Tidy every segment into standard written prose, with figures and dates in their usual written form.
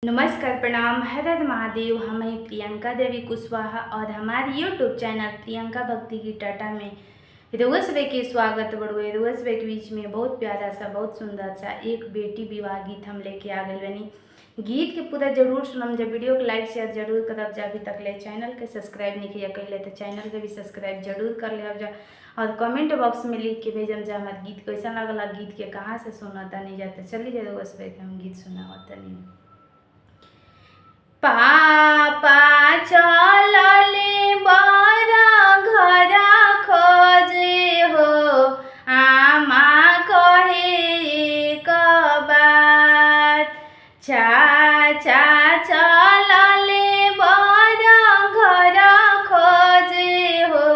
नमस्कार, प्रणाम, हर हर महादेव। हम हैं प्रियंका देवी कुशवाहा और हमारे यूट्यूब चैनल प्रियंका भक्ति की टाटा में रोजबे के स्वागत बड़ुए। रोजबे के बीच में बहुत प्यारा सा, बहुत सुंदर सा एक बेटी विवाह गीत हम लेके आ गए बनी। गीत के पूरा जरूर सुनम। जब वीडियो को लाइक शेयर जरूर करब जा। अभी तक ले चैनल के सब्सक्राइब नहीं किया कर ले तो चैनल के भी सब्सक्राइब जरूर कर ले जा और कमेंट बॉक्स में लिख के भेजम जा हमारे गीत कैसा लगला, गीत के कहाँ से सुनाता नहीं जाता। चलिए जाए रोजबे के हम गीत सुनावता नहीं। पापा चलले बड़ा घरा खोजे हो, आमा कहे क बात। चाचा चलले बड़ा घरा खोजे हो,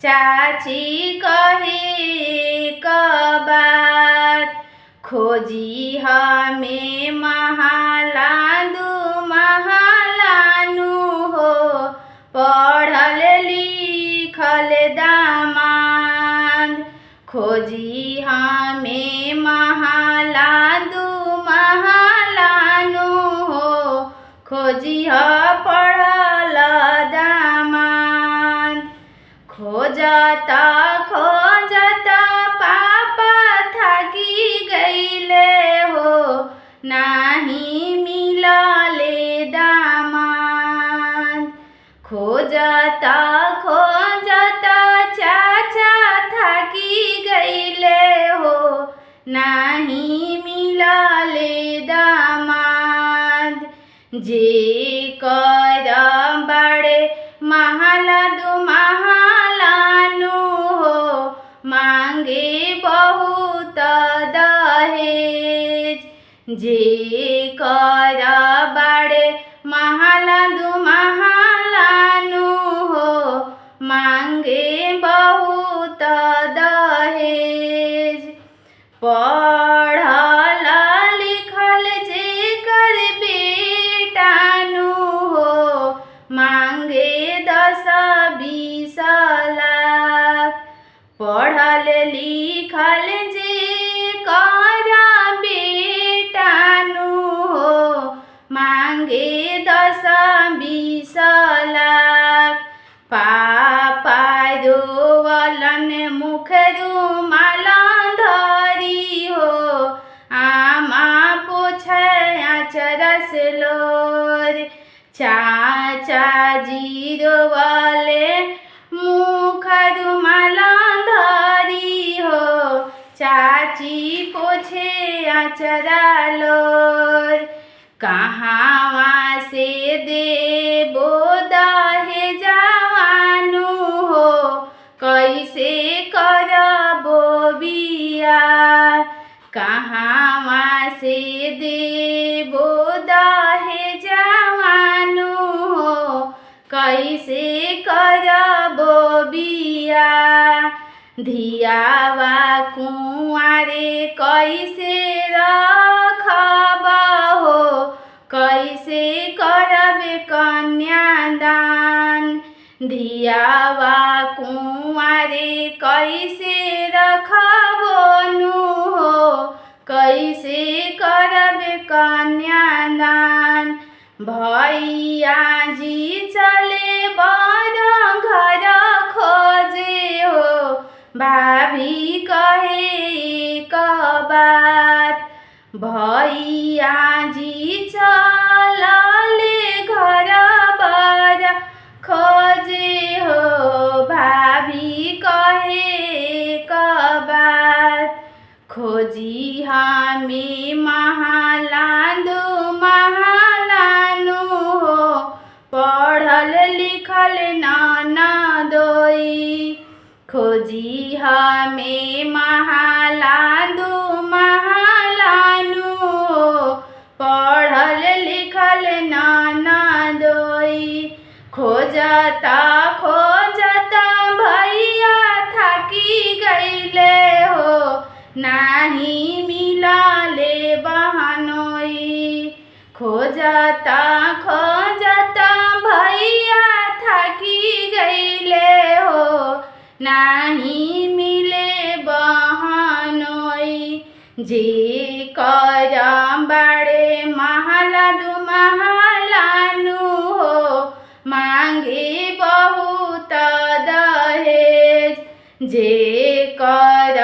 चाची कहे क बात। खोजी हमें महाला पढ़ल लिखल दामाद। खोजी हमें महला दू महलानु हो, खोजी पढ़ल दामाद। खोजता खोजता पापा थकी गईले हो, नाही मिलले दामाद। खोजता खोजता चाचा थकी गईले हो, नाही मिलले दामाद। जे कर बड़े महला दू महलानु हो, मांगे बहुत दहेज। जे कर बड़े महला दू महलानु हो, मांगे बहुत दहेज। पढ़ल लिखल जेकर बेटानु हो, मांगे 10-20 लाख। पढ़ल लिखल जेकर बेटानु हो, मांगे 10-20 लाख। पापा रोवलन मुख रुमाल धरी हो, आमा पोछे आचरा से लोर। चाचा जी रोवले मुख रुमाल धरी हो, चाची पोछे आचरा लोर। कहाँ से देबो दहेजवानु हो, कैसे करबो बियाह। कहाँ से देबो दहेजवानु हो, कैसे करबो बियाह। धियावा कुंवारे कैसे रखब हो, कैसे करबे कन्यादान। धियावा कुंवारे कैसे रखबनु हो, कैसे करबे कन्यादान। भैया जी चले बड़ा घर खोजे हो, भाभी कहे क बात। भैया जी चलले घर बड़ा खोजे हो, भाभी कहे क बात। खोजी हमें महला दू महलानु हो, पढ़ल लिखल ननदोई। खोजी हमें महला दू महलानु हो, पढ़ल लिखल ननदोई। खोजता खोजता भैया थकी गईले हो, नाही मिलले बहनोई। खोजता खोजता भैया थकी गईले हो, नाही मिले बहनोई। जे कर बड़े महला दु महलानु हो मांगे बहुत दहेज जे कर